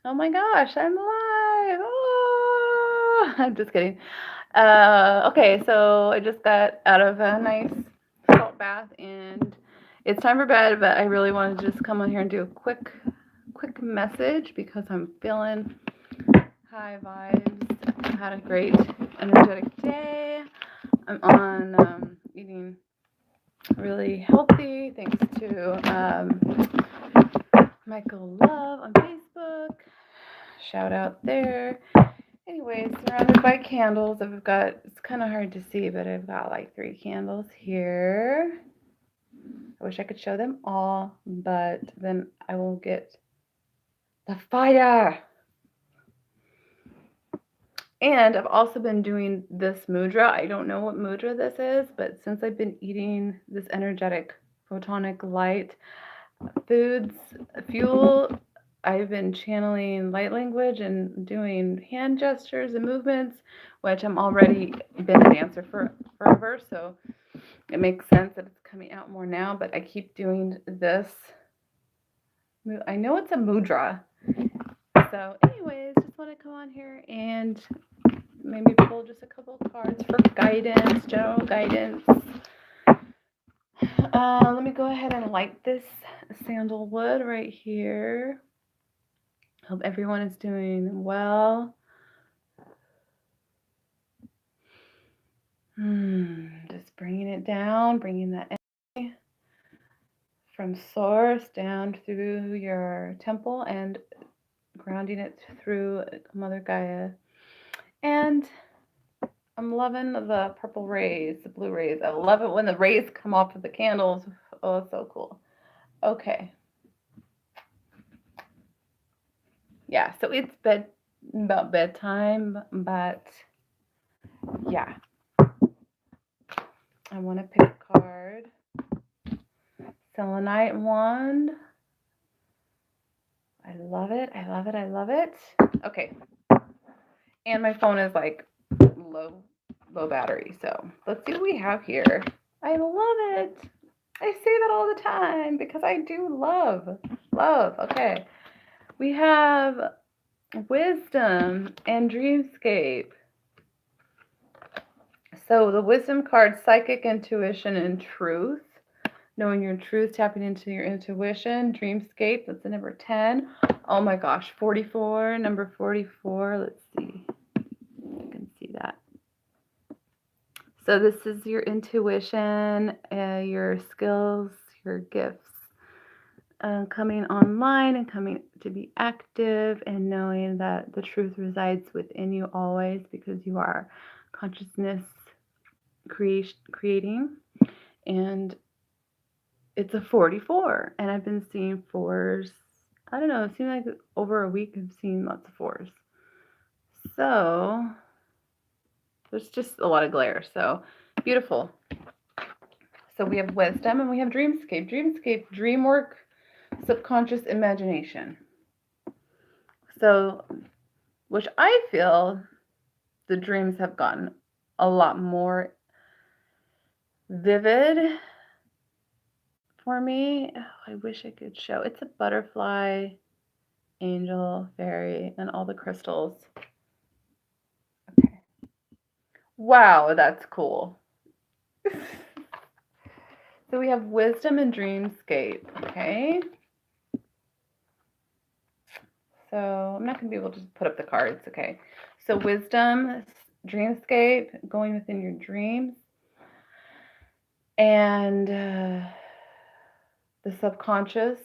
Oh my gosh, I'm live. Oh, I'm just kidding. Okay, so I just got out of a nice salt bath and it's time for bed, but I really wanted to just come on here and do a quick message because I'm feeling high vibes. I had a great energetic day. I'm on eating really healthy thanks to Michael Love on Facebook. Shout out there. Anyways, surrounded by candles. It's kind of hard to see, but I've got like 3 candles here. I wish I could show them all, but then I will get the fire. And I've also been doing this mudra. I don't know what mudra this is, but since I've been eating this energetic photonic light foods, fuel, I've been channeling light language and doing hand gestures and movements, which I'm already been a dancer for forever, so it makes sense that it's coming out more now, but I keep doing this. I know it's a mudra. So anyways, just want to come on here and maybe pull just a couple cards for guidance, general guidance. Let me go ahead and light this sandalwood right here. Hope everyone is doing well. Just bringing it down, bringing that energy from source down through your temple and grounding it through Mother Gaia. And I'm loving the purple rays, the blue rays. I love it when the rays come off of the candles. Oh, it's so cool. Okay. Yeah, so it's about bedtime, but yeah. I want to pick a card. Selenite wand. I love it. I love it. I love it. Okay. And my phone is like low battery. So let's see what we have here. I love it. I say that all the time because I do love. Okay. We have wisdom and dreamscape. So the wisdom card, psychic intuition and truth. Knowing your truth, tapping into your intuition. Dreamscape, that's the number 10. Oh my gosh, 44, number 44. Let's see. You can see that. So this is your intuition, your skills, your gifts. Coming online and coming to be active and knowing that the truth resides within you always because you are consciousness creating. And it's a 44. And I've been seeing fours. I don't know, it seems like over a week I've seen lots of fours. So there's just a lot of glare. So beautiful. So we have wisdom and we have dreamscape. Dreamscape, dream work, subconscious imagination. So, which I feel the dreams have gotten a lot more vivid for me. Oh, I wish I could show. It's a butterfly, angel, fairy, and all the crystals. Okay. Wow, that's cool. So we have wisdom and dreamscape. Okay. So I'm not going to be able to put up the cards. Okay. So wisdom, dreamscape, going within your dreams, and the subconscious.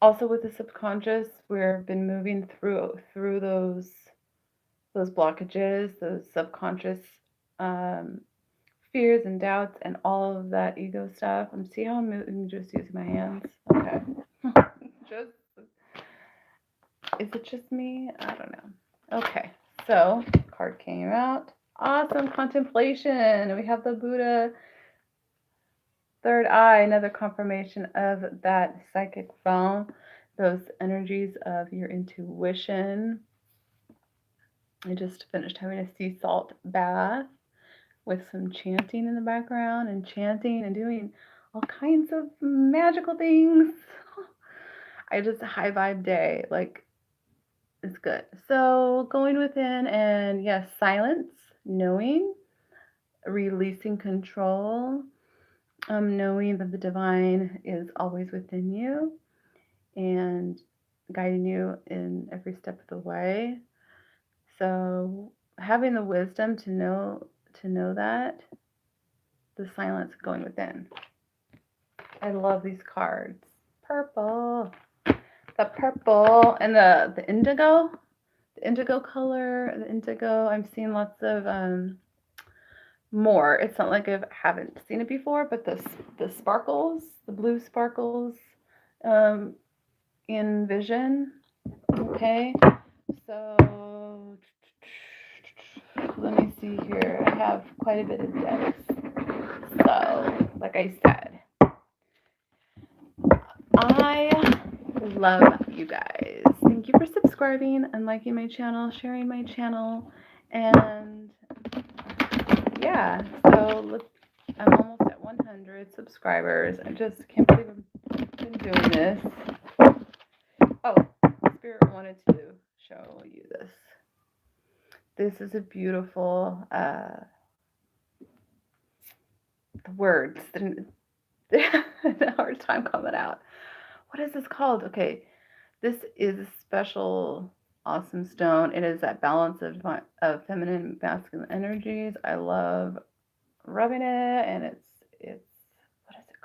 Also with the subconscious, we've been moving through those blockages, those subconscious um, fears and doubts, and all of that ego stuff. See how I'm just using my hands. Okay. Just is it just me? I don't know. Okay, so card came out. Awesome contemplation. We have the Buddha third eye, another confirmation of that psychic realm, those energies of your intuition. I just finished having a sea salt bath with some chanting in the background and chanting and doing all kinds of magical things. I just high vibe day. Like it's good. So going within and yes, silence, knowing, releasing control, knowing that the divine is always within you and guiding you in every step of the way. So having the wisdom to know that the silence going within. I love these cards. Purple. The purple and the indigo color, the indigo. I'm seeing lots of more. It's not like I haven't seen it before, but the sparkles, the blue sparkles um, in vision. Okay, so let me see here. I have quite a bit of decks. So, like I said, I love you guys. Thank you for subscribing and liking my channel, sharing my channel, and yeah. So look, I'm almost at 100 subscribers. I just can't believe I've been doing this. Oh, Spirit wanted to show you this. This is a beautiful the words. I had a hard time coming out. What is this called? Okay, this is a special, awesome stone. It is that balance of feminine and masculine energies. I love rubbing it, and it's what is it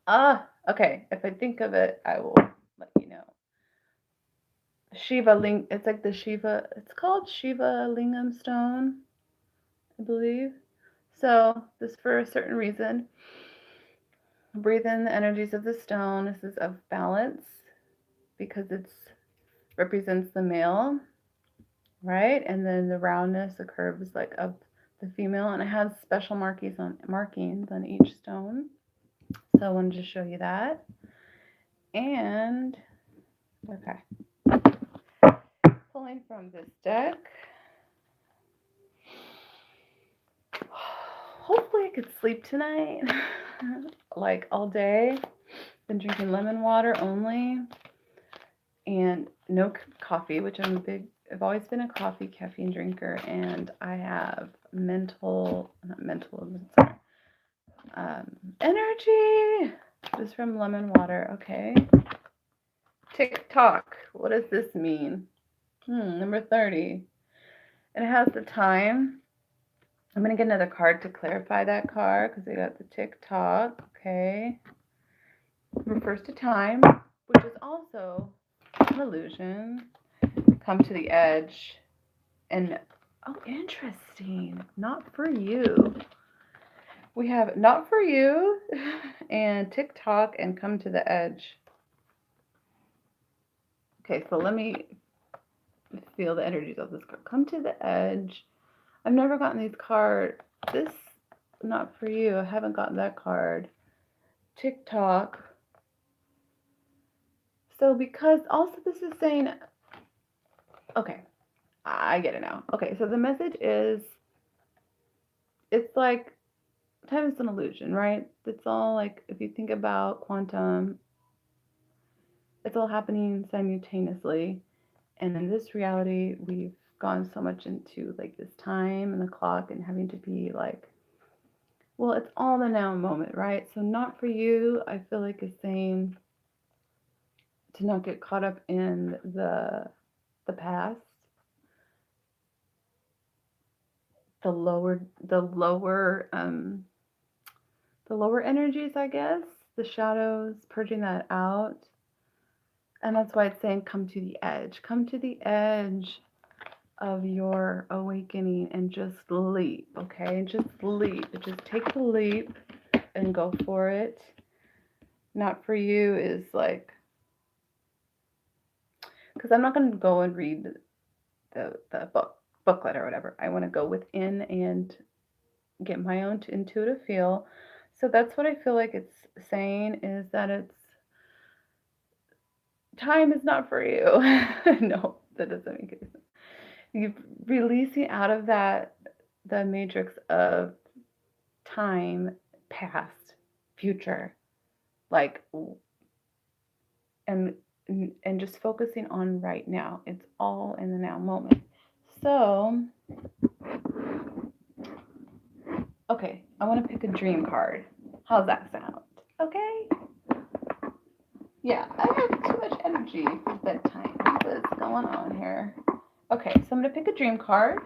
called? Okay. If I think of it, I will let you know. Shiva Ling. It's like the Shiva. It's called Shiva Lingam stone, I believe. So this for a certain reason. Breathe in the energies of the stone. This is of balance because it's represents the male, right? And then the roundness, the curve is like of the female, and it has special markings on each stone. So I wanted to show you that. And okay, pulling from this deck. Hopefully I could sleep tonight, like all day. Been drinking lemon water only, and no coffee, which I've always been a caffeine drinker, and I have energy just from lemon water. Okay. TikTok. What does this mean? Number 30. And it has the time. I'm going to get another card to clarify that card because I got the TikTok. Okay. Refers to time, which is also an illusion. Come to the edge. And, oh, interesting. Not for you. We have not for you and TikTok and come to the edge. Okay, so let me feel the energies of this card. Come to the edge. I've never gotten these cards. This, not for you. I haven't gotten that card. TikTok. So because also this is saying, okay, I get it now. Okay, so the message is, it's like time is an illusion, right? It's all like, if you think about quantum, it's all happening simultaneously. And in this reality, we've gone so much into like this time and the clock and having to be like, well, it's all the now moment, right? So not for you, I feel like is saying to not get caught up in the past, the lower energies, I guess, the shadows, purging that out. And that's why it's saying come to the edge. Come to the edge of your awakening and just leap, okay? Just leap. Just take the leap and go for it. Not for you is like, because I'm not going to go and read the booklet or whatever. I want to go within and get my own intuitive feel. So that's what I feel like it's saying, is that it's time is not for you. No, that doesn't make any sense. You're releasing out of that, the matrix of time, past, future. Like and and just focusing on right now. It's all in the now moment. So, okay, I want to pick a dream card. How's that sound? Okay. Yeah, I have too much energy for bedtime. What's going on here? Okay, so I'm gonna pick a dream card.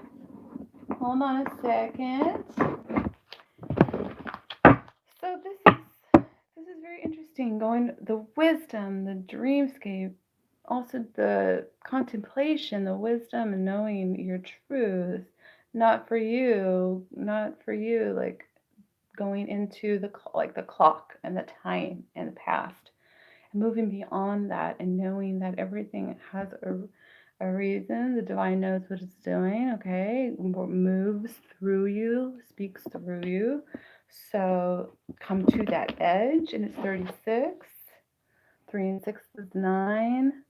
Hold on a second. So this is very interesting. Going the wisdom, the dreamscape, also the contemplation, the wisdom, and knowing your truth. Not for you, like going into the clock and the time and the past, and moving beyond that, and knowing that everything has a reason. The divine knows what it's doing. Okay, moves through you, speaks through you. So come to that edge, and it's 36. 3 and 6 is 9.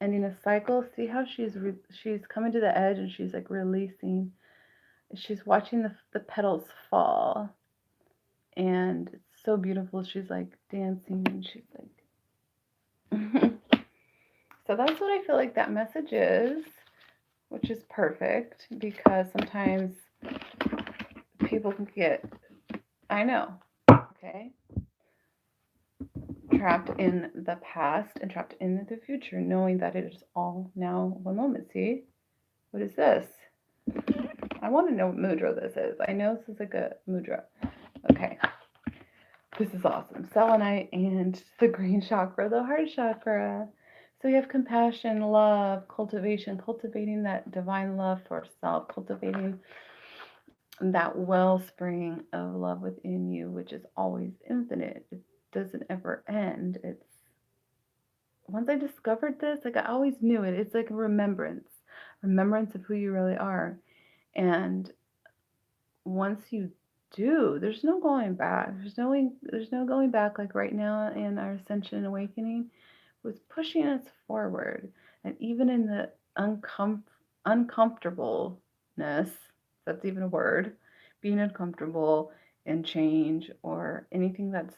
Ending a cycle. See how she's coming to the edge, and she's like releasing. She's watching the petals fall, and it's so beautiful. She's like dancing, and she's like. So that's what I feel like that message is, which is perfect because sometimes people can get, I know, okay, trapped in the past and trapped in the future, knowing that it is all now one moment. See, what is this? I want to know what mudra this is. I know this is like a mudra. Okay, this is awesome. Selenite and the green chakra, the heart chakra. So we have compassion, love, cultivation, cultivating that divine love for self, cultivating that wellspring of love within you, which is always infinite. It doesn't ever end. It's once I discovered this, like I always knew it. It's like a remembrance of who you really are. And once you do, there's no going back. There's no going back. Like right now in our ascension and awakening, was pushing us forward, and even in the uncomfortableness, that's even a word, being uncomfortable in change or anything that's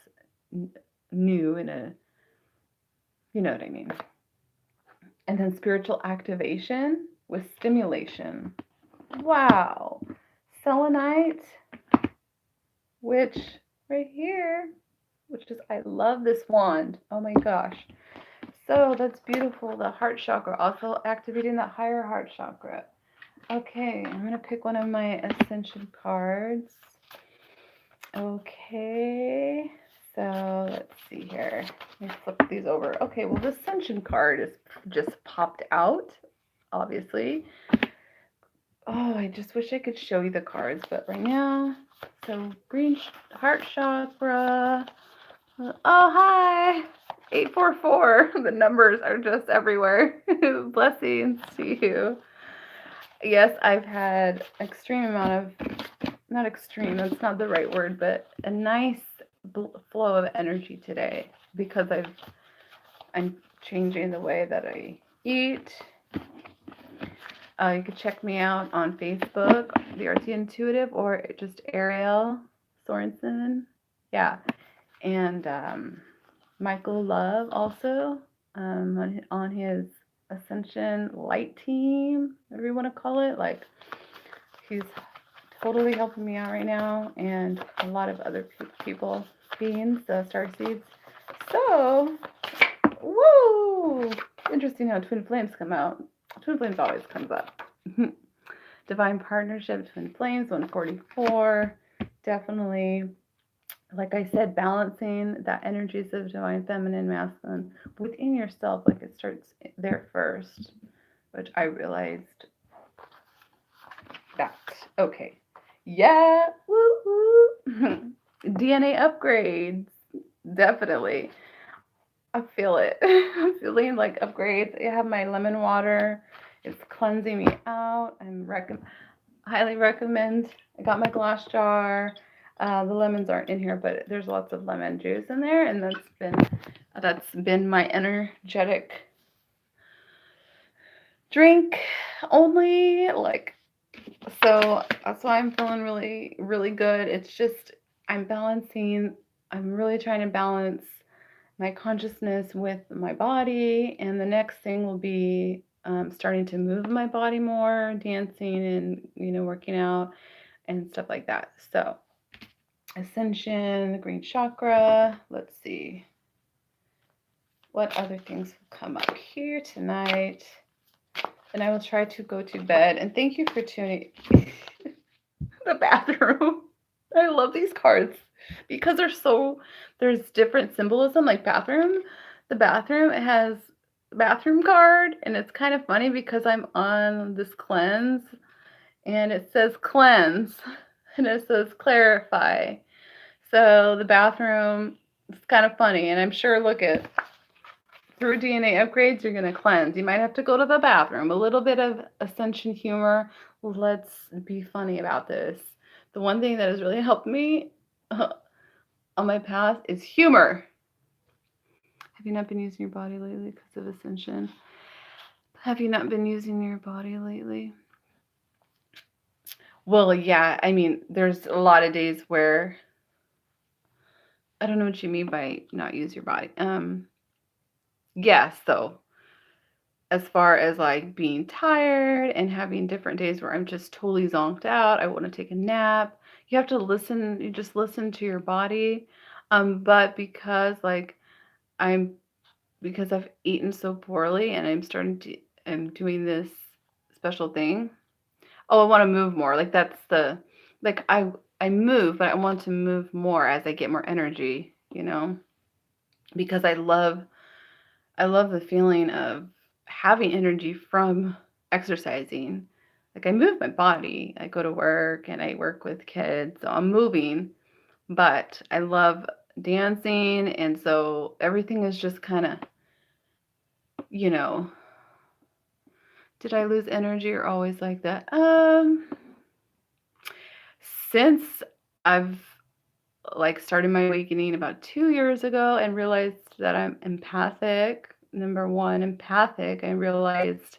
new in a, you know what I mean. And then spiritual activation with stimulation. Wow. Selenite, which right here, which is, I love this wand. Oh my gosh. So that's beautiful. The heart chakra, also activating that higher heart chakra. Okay, I'm going to pick one of my ascension cards. Okay, so let's see here. Let me flip these over. Okay, well, the ascension card is just popped out, obviously. Oh, I just wish I could show you the cards, but right now, so green heart chakra. Oh, hi. 844. The numbers are just everywhere. Blessings to you. Yes, I've had extreme amount of, not extreme, that's not the right word, but a nice flow of energy today because I'm changing the way that I eat. You can check me out on Facebook, The Artsy Intuitive, or just Ariel Sorensen. Yeah. And Michael Love also on his Ascension Light Team, whatever you want to call it. Like, he's totally helping me out right now, and a lot of other people, beings, star seeds. So, woo! Interesting how Twin Flames come out. Twin Flames always comes up. Divine Partnership, Twin Flames, 144. Definitely, like I said, balancing that energies of divine feminine, masculine within yourself. Like it starts there first, which I realized that. Okay. Yeah. Woo woo. DNA upgrades. Definitely. I feel it. I'm feeling like upgrades. I have my lemon water. It's cleansing me out. Highly recommend. I got my glass jar. The lemons aren't in here, but there's lots of lemon juice in there, and that's been my energetic drink only. Like, so that's why I'm feeling really, really good. It's just I'm really trying to balance my consciousness with my body. And the next thing will be starting to move my body more, dancing and, working out and stuff like that. So, ascension, the green chakra. Let's see. What other things will come up here tonight? And I will try to go to bed. And thank you for tuning the bathroom. I love these cards because there's different symbolism, like bathroom. The bathroom, it has a bathroom card, and it's kind of funny because I'm on this cleanse and it says cleanse and it says clarify. So the bathroom is kind of funny, and I'm sure, look at through DNA upgrades, you're going to cleanse. You might have to go to the bathroom. A little bit of ascension humor. Let's be funny about this. The one thing that has really helped me on my path is humor. Have you not been using your body lately because of ascension? Have you not been using your body lately? Well, yeah, I mean, there's a lot of days where I don't know what you mean by not use your body. Yes, so as far as like being tired and having different days where I'm just totally zonked out, I want to take a nap. You have to listen, you just listen to your body. But I'm because I've eaten so poorly and I'm doing this special thing. Oh, I want to move more. Like that's the like I move, but I want to move more as I get more energy, because I love the feeling of having energy from exercising. Like I move my body. I go to work and I work with kids, so I'm moving, but I love dancing, and so everything is just kind of, you know, did I lose energy or always like that? Since I've like started my awakening about 2 years ago and realized that I'm empathic. Number one, empathic. I realized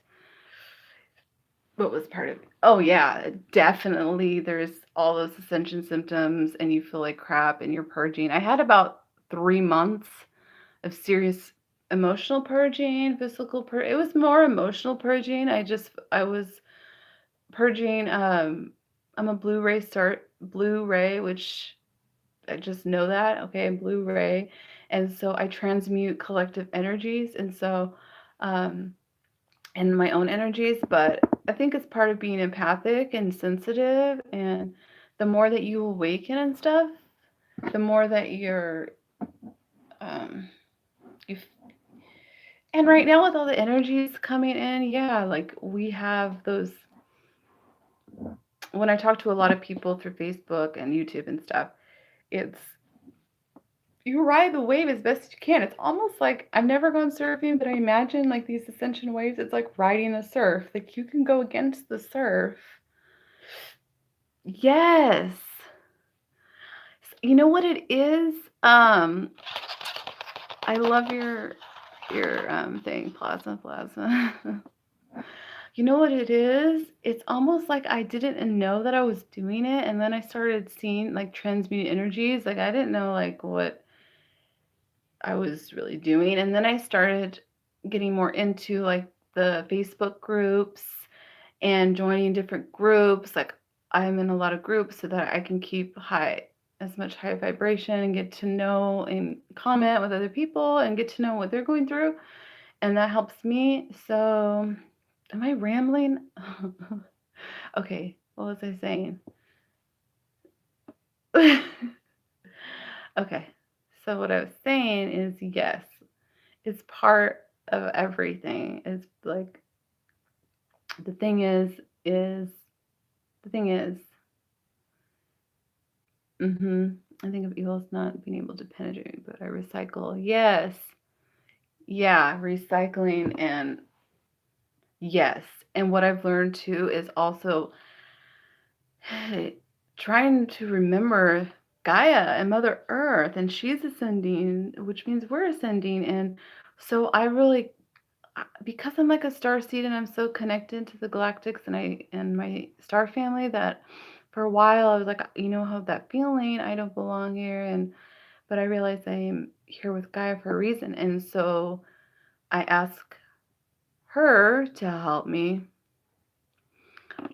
what was part of it. Oh yeah, definitely. There's all those ascension symptoms, and you feel like crap, and you're purging. I had about 3 months of serious emotional purging, physical It was more emotional purging. I was purging. I'm a Blu-ray, which I just know that. Okay, I'm Blu-ray, and so I transmute collective energies, and so um, and my own energies. But I think it's part of being empathic and sensitive, and the more that you awaken and stuff, the more that um, you and right now with all the energies coming in, yeah, like we have those. When I talk to a lot of people through Facebook and YouTube and stuff, it's you ride the wave as best you can. It's almost like I've never gone surfing, but I imagine like these ascension waves, it's like riding a surf. Like you can go against the surf. Yes. You know what it is? I love your thing, plasma. You know what it is? It's almost like I didn't know that I was doing it, and then I started seeing like transmuted energies. Like I didn't know like what I was really doing. And then I started getting more into like the Facebook groups and joining different groups. Like I'm in a lot of groups so that I can keep as much high vibration and get to know and comment with other people and get to know what they're going through. And that helps me. So, am I rambling? Okay, what was I saying? Okay, so what I was saying is yes, it's part of everything. It's like the thing is the thing is, I think of evil as not being able to penetrate, but I recycle. Yes. Yeah, recycling and yes. And what I've learned too is also trying to remember Gaia and Mother Earth, and she's ascending, which means we're ascending. And so because I'm like a star seed and I'm so connected to the galactics and my star family, that for a while I was like, how that feeling, I don't belong here, but I realized here with Gaia for a reason. And so I ask her to help me.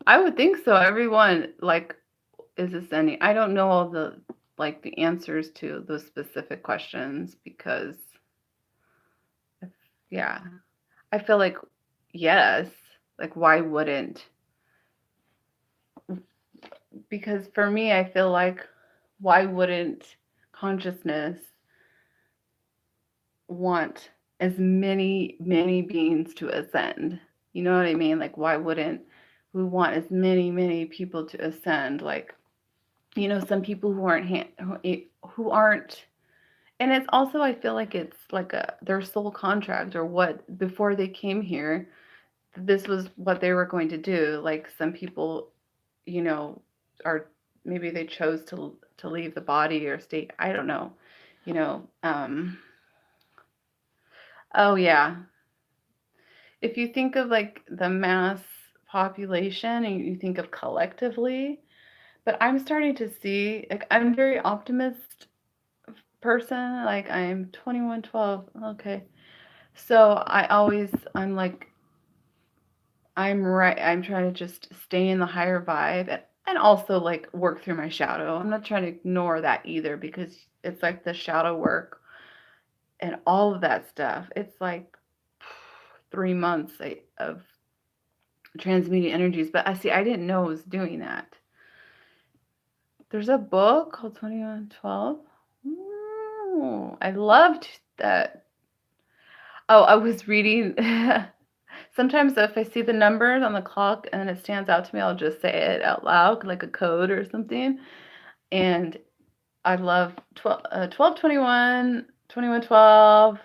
I would think so. Everyone like is ascending. I don't know all the like the answers to those specific questions because yeah, I feel like yes. Like why wouldn't? Because for me, I feel like why wouldn't consciousness want as many beings to ascend? You know what I mean? Like why wouldn't we want as many people to ascend? Like some people who who aren't, and it's also I feel like it's like a their soul contract or what before they came here, this was what they were going to do. Like some people, you know, are maybe they chose to leave the body or stay. I don't know, you know. Oh yeah, if you think of like the mass population and you think of collectively, but I'm starting to see like I'm very optimist person. Like I'm 2112. Okay. So I'm like, I'm right. I'm trying to just stay in the higher vibe and also like work through my shadow. I'm not trying to ignore that either because it's like the shadow work and all of that stuff. It's like 3 months of transmuting energies. But I see, I didn't know I was doing that. There's a book called 2112. Ooh, I loved that. Oh, I was reading. Sometimes if I see the numbers on the clock and it stands out to me, I'll just say it out loud, like a code or something. And I love 1221, 2112.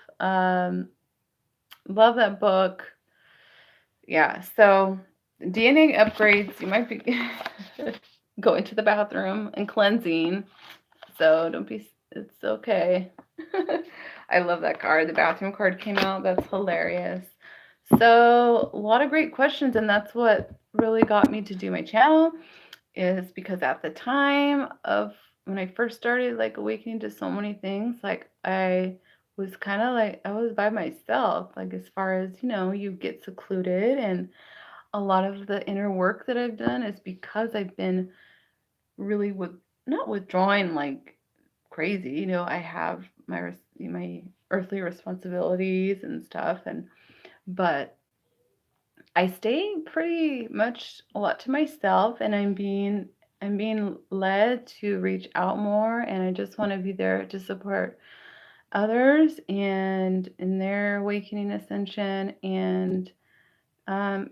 Love that book. Yeah, so DNA upgrades, you might be going to the bathroom and cleansing. So don't be, it's okay. I love that card. The bathroom card came out. That's hilarious. So a lot of great questions, and that's what really got me to do my channel is because at the time of when I first started like awakening to so many things, like I was kind of like I was by myself, like as far as, you get secluded and a lot of the inner work that I've done is because I've been really not withdrawing like crazy. I have my earthly responsibilities and stuff, but I stay pretty much a lot to myself, and I'm being led to reach out more, and I just want to be there to support others and in their awakening ascension. And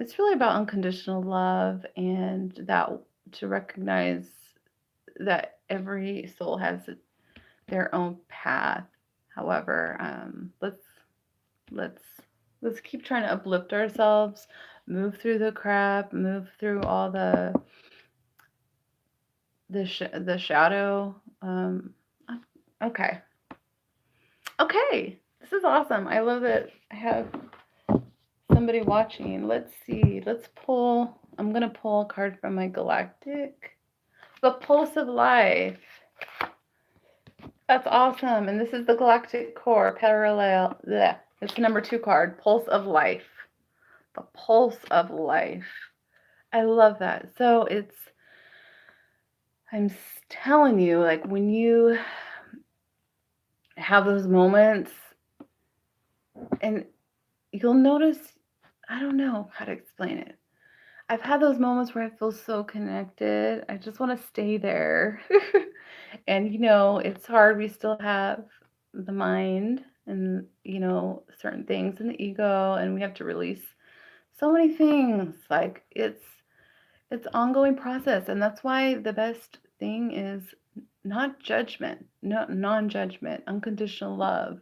it's really about unconditional love and that to recognize that every soul has their own path. However, let's let's keep trying to uplift ourselves, move through the crap, move through all the shadow. Okay, okay, this is awesome. I love that I have somebody watching. Let's see. Let's pull. I'm gonna pull a card from my galactic. The Pulse of Life. That's awesome. And this is the Galactic Core Parallel. Bleh. It's the number 2 card, Pulse of Life. The Pulse of Life. I love that. So I'm telling you, like when you have those moments, and you'll notice, I don't know how to explain it. I've had those moments where I feel so connected. I just want to stay there. And, it's hard. We still have the mind and, certain things in the ego, and we have to release so many things. Like it's ongoing process. And that's why the best thing is not judgment, no, non-judgment, unconditional love.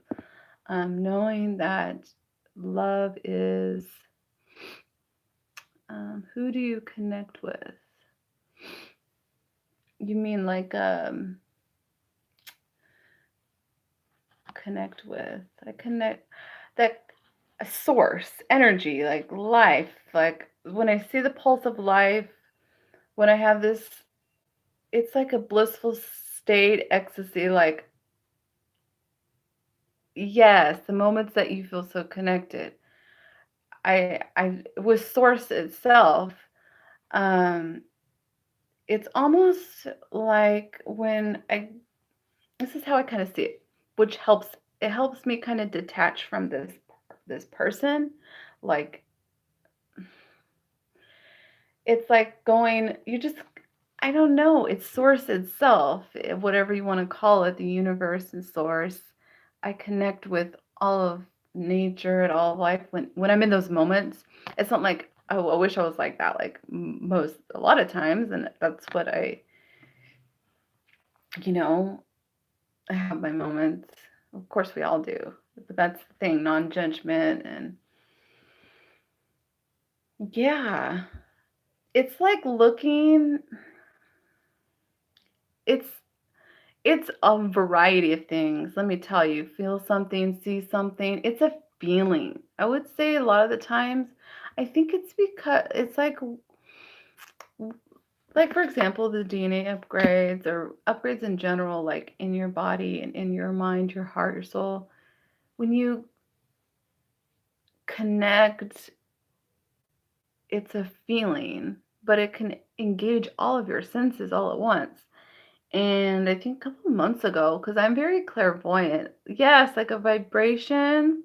Knowing that love is, who do you connect with? You mean like connect with? I connect that a source, energy, like life. Like when I see the pulse of life, when I have this, it's like a blissful state, ecstasy. Like Yes, the moments that you feel so connected. I with source itself, um, it's almost like when I this is how I kind of see it, which helps it helps me kind of detach from this person. Like it's like going you just I don't know, it's source itself, whatever you want to call it, the universe and source. I connect with all of nature and all of life when I'm in those moments. It's not like, oh, I wish I was like that, like most a lot of times, and that's what you know, I have my moments. Of course, we all do, but that's the thing, non-judgment, and yeah, it's like looking. It's It's a variety of things, let me tell you. Feel something, see something. It's a feeling. I would say a lot of the times, I think it's because it's like for example, the DNA upgrades or upgrades in general, like in your body and in your mind, your heart, your soul. When you connect, it's a feeling, but it can engage all of your senses all at once. And I think a couple of months ago, because I'm very clairvoyant, yes, like a vibration.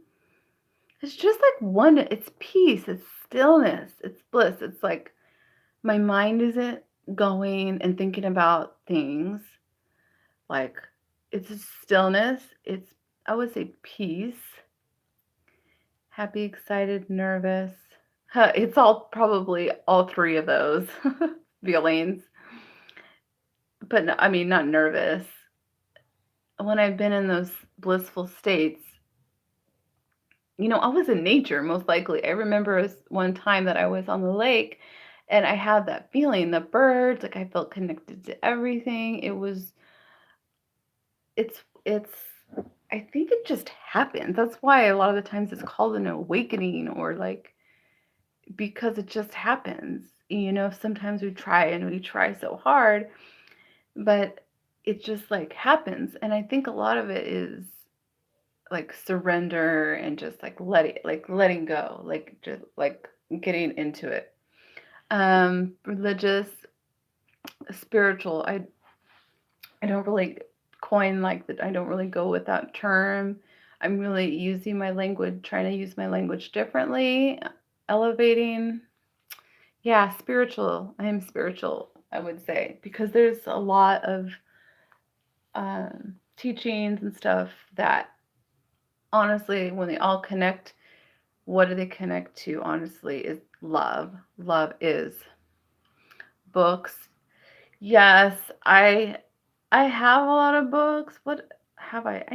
It's just like one it's peace, it's stillness, it's bliss. It's like my mind isn't going and thinking about things. Like it's a stillness, it's I would say peace, happy, excited, nervous. Huh, it's all probably all three of those feelings. But no, I mean not nervous. When I've been in those blissful states, I was in nature most likely. I remember one time that I was on the lake and I had that feeling, the birds, like I felt connected to everything. It's I think it just happens. That's why a lot of the times it's called an awakening or like because it just happens. Sometimes we try so hard, but it just like happens. And I think a lot of it is like surrender and just letting go, like just like getting into it. Religious, spiritual. I don't really coin like that. I don't really go with that term. I'm really using my language, trying to use my language differently, elevating. Yeah, spiritual. I am spiritual, I would say, because there's a lot of teachings and stuff that honestly, when they all connect, what do they connect to? Honestly, is love. Love is books. Yes, I have a lot of books. What have I?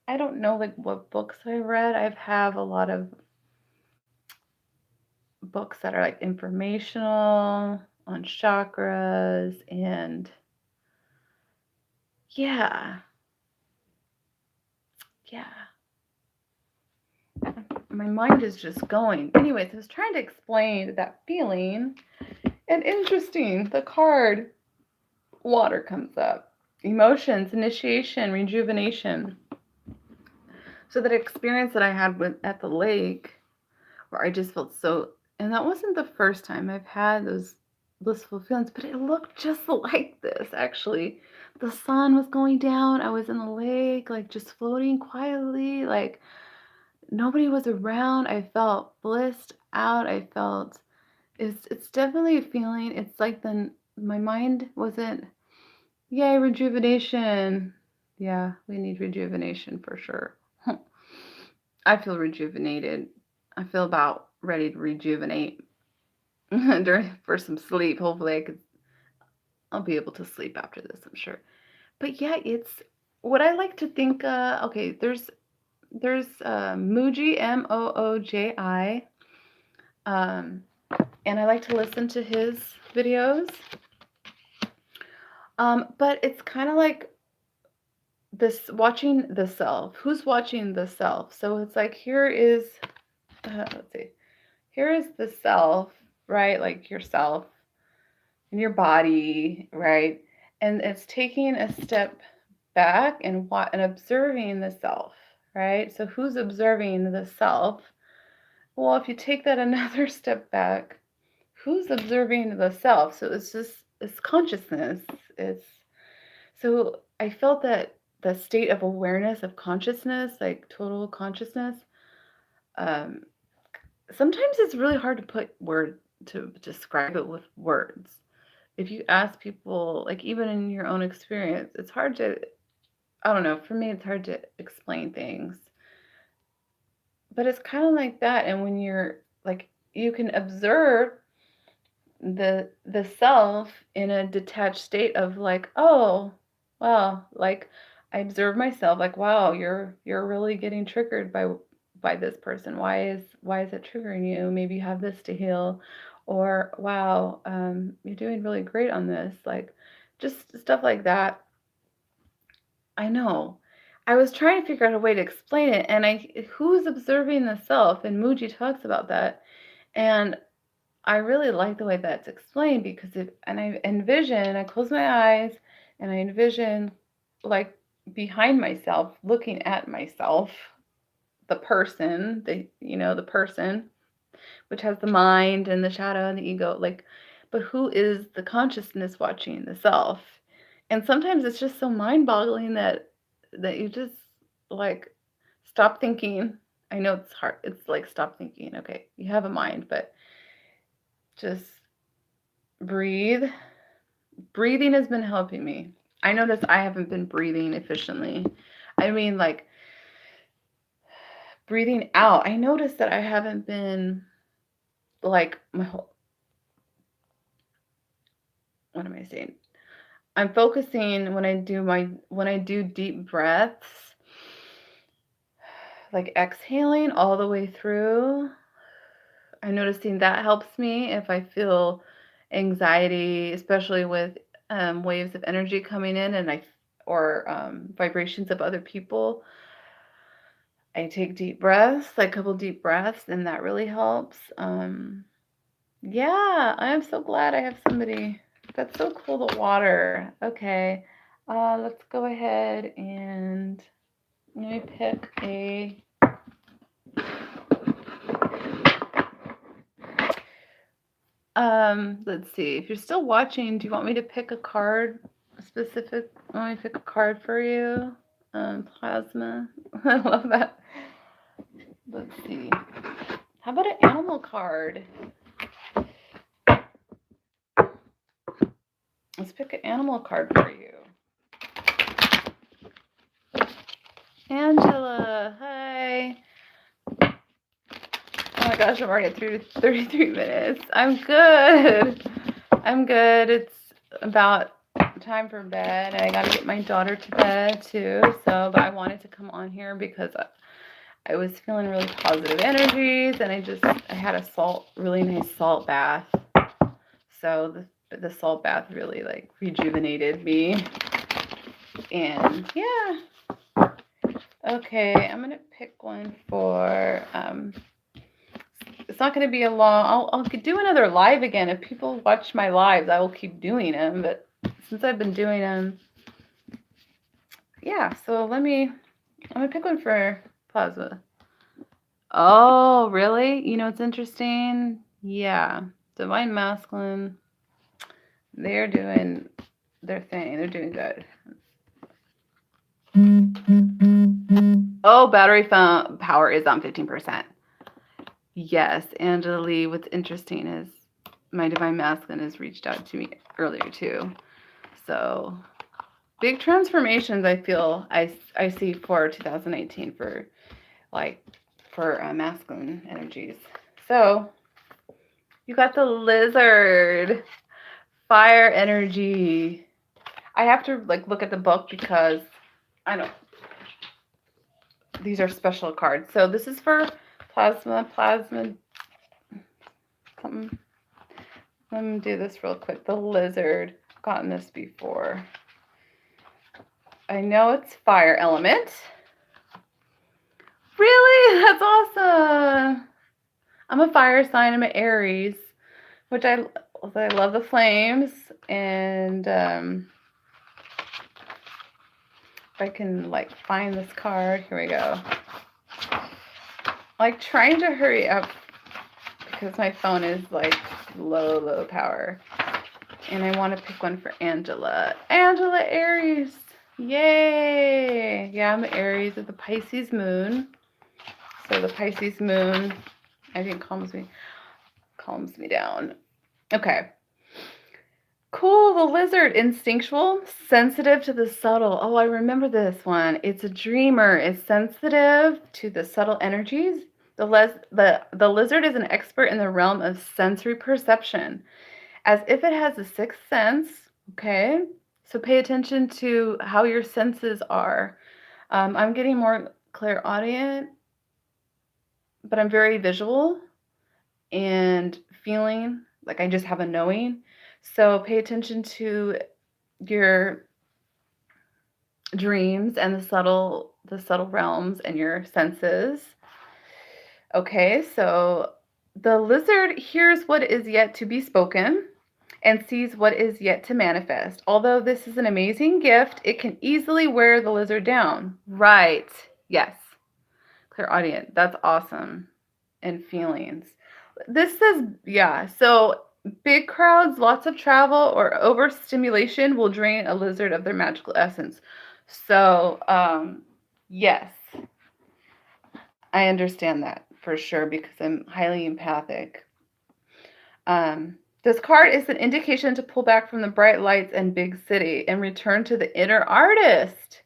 I don't know like what books I read. I have a lot of books that are like informational on chakras and yeah, yeah. My mind is just going. Anyways, I was trying to explain that feeling. And interesting, the card water comes up. Emotions, initiation, rejuvenation. So that experience that I had at the lake, where I just felt so, and that wasn't the first time I've had those blissful feelings, but it looked just like this actually. The sun was going down. I was in the lake, like just floating quietly, like nobody was around. I felt blissed out. I felt it's definitely a feeling. It's like my mind wasn't. Yay, rejuvenation. Yeah, we need rejuvenation for sure. I feel rejuvenated. I feel about ready to rejuvenate for some sleep. Hopefully I'll be able to sleep after this, I'm sure. But yeah, it's what I like to think okay, there's Mooji Mooji um and I like to listen to his videos. But it's kind of like this watching the self. Who's watching the self? So it's like here is let's see. Here is the self, right? Like yourself in your body, right? And it's taking a step. back and observing the self, right? So who's observing the self? Well, if you take that another step back, who's observing the self? So it's consciousness. It's so I felt that the state of awareness of consciousness, like total consciousness, um, sometimes it's really hard to put word to describe it with words. If you ask people, like even in your own experience, it's hard to, I don't know, for me, it's hard to explain things. But it's kind of like that. And when you're like, you can observe the self in a detached state of like, oh, wow, like I observe myself like, wow, you're really getting triggered by this person. Why is it triggering you? Maybe you have this to heal, or wow, you're doing really great on this. Like just stuff like that. I know. I was trying to figure out a way to explain it, and who's observing the self, and Muji talks about that, and I really like the way that's explained because I close my eyes and I envision like behind myself, looking at myself, the person, the person, which has the mind and the shadow and the ego, like, but who is the consciousness watching the self? And sometimes it's just so mind-boggling that you just like stop thinking. I know it's hard. It's like stop thinking. Okay, you have a mind, but just breathe. Breathing has been helping me. I notice I haven't been breathing efficiently. I mean, like breathing out. I noticed that I haven't been like my whole, what am I saying? I'm focusing when I do deep breaths, like exhaling all the way through. I'm noticing that helps me if I feel anxiety, especially with waves of energy coming in or vibrations of other people. I take deep breaths, like a couple deep breaths, and that really helps. Yeah, I am so glad I have somebody. That's so cool, the water. Okay, let's go ahead and let me pick a. Let's see. If you're still watching, do you want me to pick a card specific? Want me to pick a card for you? Plasma. I love that. Let's see. How about an animal card? Let's pick an animal card for you. Angela, hi. Oh my gosh, I'm already at 33 minutes. I'm good. I'm good. It's about time for bed. I got to get my daughter to bed too. But I wanted to come on here because I was feeling really positive energies, and I had a really nice salt bath. So the salt bath really like rejuvenated me. And yeah. Okay, I'm gonna pick one for it's not gonna be a long. I'll do another live again. If people watch my lives, I will keep doing them. But since I've been doing them, yeah. So I'm gonna pick one for plasma. Oh, really? You know, it's interesting. Yeah, Divine Masculine. They're doing their thing. They're doing good. Oh, battery phone power is on 15%. Yes, Angela Lee. What's interesting is my Divine Masculine has reached out to me earlier too. So big transformations I feel I see for 2018 for masculine energies. So you got the lizard, fire energy. I have to like look at the book because I don't. These are special cards. So this is for plasma, something. Let me do this real quick. The lizard. I've gotten this before. I know it's fire element. Really? That's awesome. I'm a fire sign. I'm an Aries, which I love the flames. And if I can like find this card. Here we go. Like trying to hurry up because my phone is like low power. And I want to pick one for Angela. Angela Aries. Yay. Yeah, I'm Aries with the Pisces moon. So the Pisces moon, I think calms me down. Okay. Cool. The lizard, instinctual, sensitive to the subtle. Oh, I remember this one. It's a dreamer. It's sensitive to the subtle energies. The lizard is an expert in the realm of sensory perception, as if it has a sixth sense. Okay. So pay attention to how your senses are. I'm getting more clairaudient, but I'm very visual and feeling like I just have a knowing. So pay attention to your dreams and the subtle realms and your senses. Okay, so the lizard hears what is yet to be spoken and sees what is yet to manifest. Although this is an amazing gift, it can easily wear the lizard down. Right. Yes. Clairaudient. That's awesome. And feelings. This says, yeah, so big crowds, lots of travel, or overstimulation will drain a lizard of their magical essence. So, yes, I understand that for sure because I'm highly empathic. This card is an indication to pull back from the bright lights and big city and return to the inner artist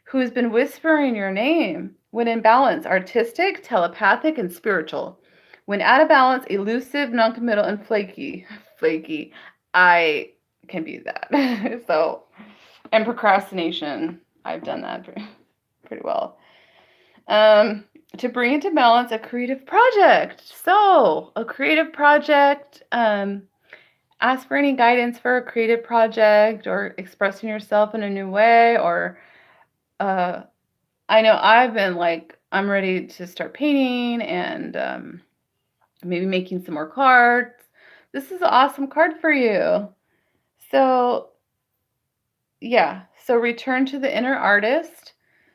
who's been whispering your name. When in balance, artistic, telepathic, and spiritual. When out of balance, elusive, noncommittal, and flaky. Flaky. I can be that. So, and procrastination. I've done that pretty well. To bring into balance a creative project. So, a creative project. Ask for any guidance for a creative project or expressing yourself in a new way, or I know I've been like, I'm ready to start painting and maybe making some more cards. This is an awesome card for you. So, yeah. So return to the inner artist.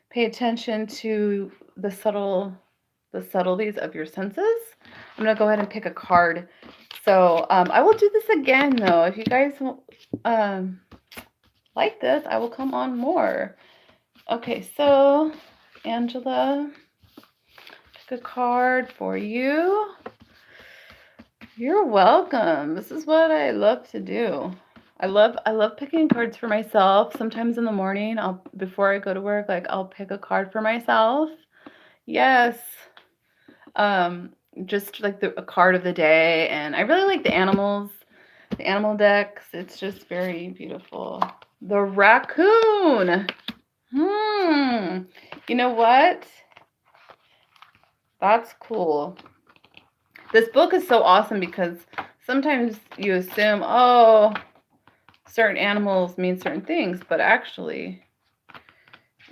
Pay attention to the subtleties of your senses. I'm going to go ahead and pick a card. So I will do this again, though. If you guys like this, I will come on more. Okay, so Angela, pick a card for you. You're welcome. This is what I love to do. I love picking cards for myself. Sometimes in the morning, before I go to work, like I'll pick a card for myself. Yes. Just like a card of the day, and I really like the animals, the animal decks. It's just very beautiful. The raccoon. You know what? That's cool. This book is so awesome because sometimes you assume, oh, certain animals mean certain things, but actually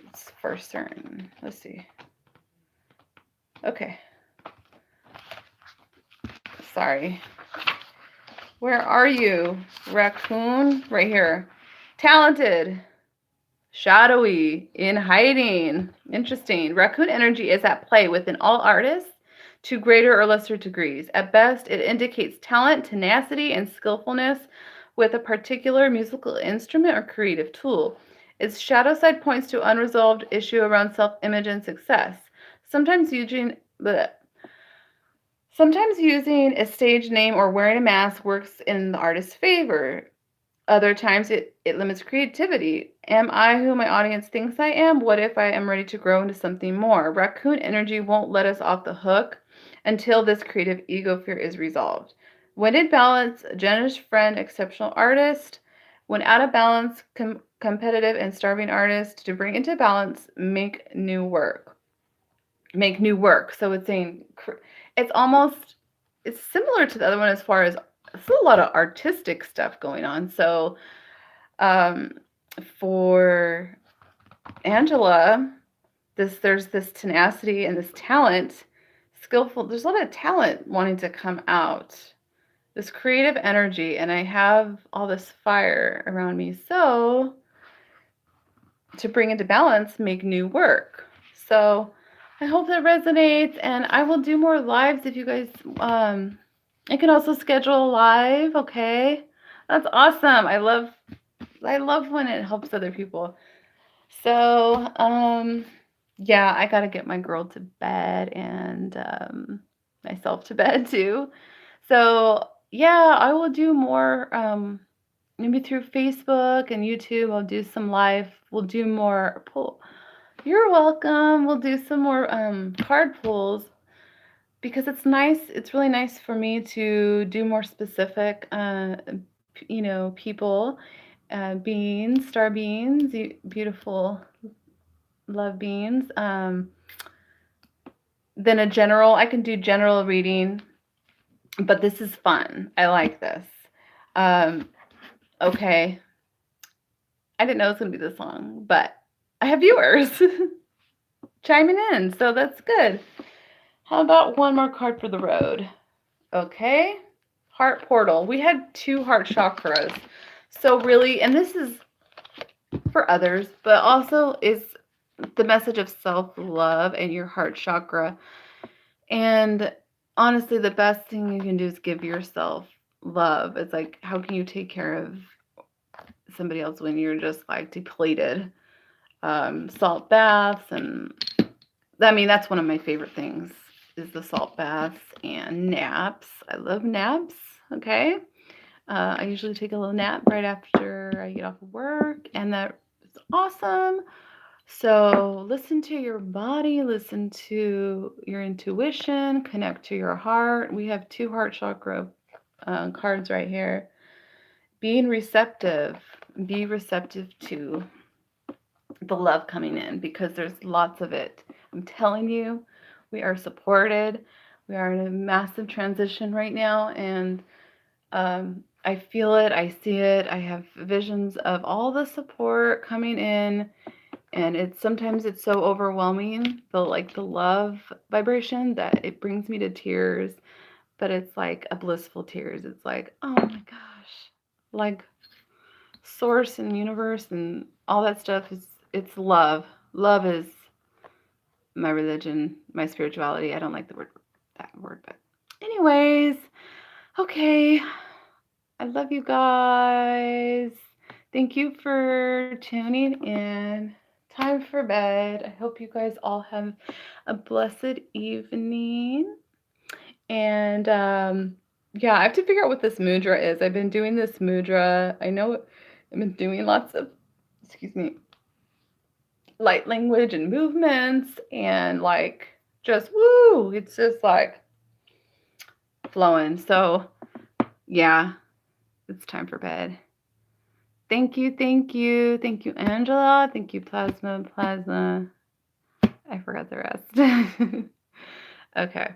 it's for certain. Let's see. Okay. Sorry. Where are you? Raccoon? Right here. Talented. Shadowy. In hiding. Interesting. Raccoon energy is at play within all artists to greater or lesser degrees. At best, it indicates talent, tenacity, and skillfulness with a particular musical instrument or creative tool. Its shadow side points to unresolved issue around self-image and success. Sometimes using a stage name or wearing a mask works in the artist's favor. Other times it limits creativity. Am I who my audience thinks I am? What if I am ready to grow into something more? Raccoon energy won't let us off the hook until this creative ego fear is resolved. When in balance, generous friend, exceptional artist. When out of balance, competitive and starving artist. To bring into balance, make new work. Make new work. So it's saying, it's similar to the other one as far as it's a lot of artistic stuff going on. So for Angela, there's this tenacity and this talent, skillful. There's a lot of talent wanting to come out, this creative energy, and I have all this fire around me. So to bring into balance, make new work. So I hope that resonates, and I will do more lives if you guys. I can also schedule a live. Okay, that's awesome. I love when it helps other people. So yeah, I gotta get my girl to bed and myself to bed too. So yeah, I will do more. Maybe through Facebook and YouTube, I'll do some live. We'll do more pull. You're welcome. We'll do some more card pulls because it's nice. It's really nice for me to do more specific, people, beings, star beings, beautiful love beings. Then a general. I can do general reading, but this is fun. I like this. Okay. I didn't know it was gonna be this long, but I have viewers chiming in, so that's good. How about one more card for the road? Okay. Heart portal. We had 2 heart chakras. So really, and this is for others, but also is the message of self-love and your heart chakra. And honestly, the best thing you can do is give yourself love. It's like, how can you take care of somebody else when you're just like depleted? Salt baths, and I mean, that's one of my favorite things is the salt baths and naps. I love naps. Okay. I usually take a little nap right after I get off of work, and that is awesome. So listen to your body, listen to your intuition, connect to your heart. We have 2 heart chakra cards right here. Being receptive, be receptive to the love coming in because there's lots of it. I'm telling you, we are supported. We are in a massive transition right now, and I feel it. I see it. I have visions of all the support coming in, and sometimes it's so overwhelming, the love vibration that it brings me to tears, but it's like a blissful tears. It's like, oh my gosh, like source and universe and all that stuff is it's love. Love is my religion, my spirituality. I don't like that word, but anyways, okay. I love you guys. Thank you for tuning in. Time for bed. I hope you guys all have a blessed evening. And yeah, I have to figure out what this mudra is. I've been doing this mudra. I know I've been doing lots of, excuse me, light language and movements and like just woo, it's just like flowing. So yeah, it's time for bed. Thank you, thank you, thank you, Angela. Thank you, Plasma. I forgot the rest. Okay.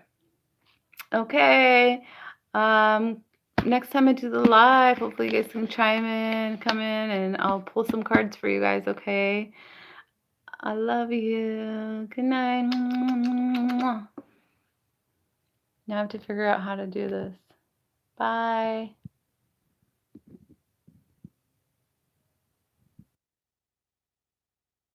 Okay. Next time I do the live, hopefully you guys can chime in, come in, and I'll pull some cards for you guys, okay? I love you. Good night. Now I have to figure out how to do this. Bye.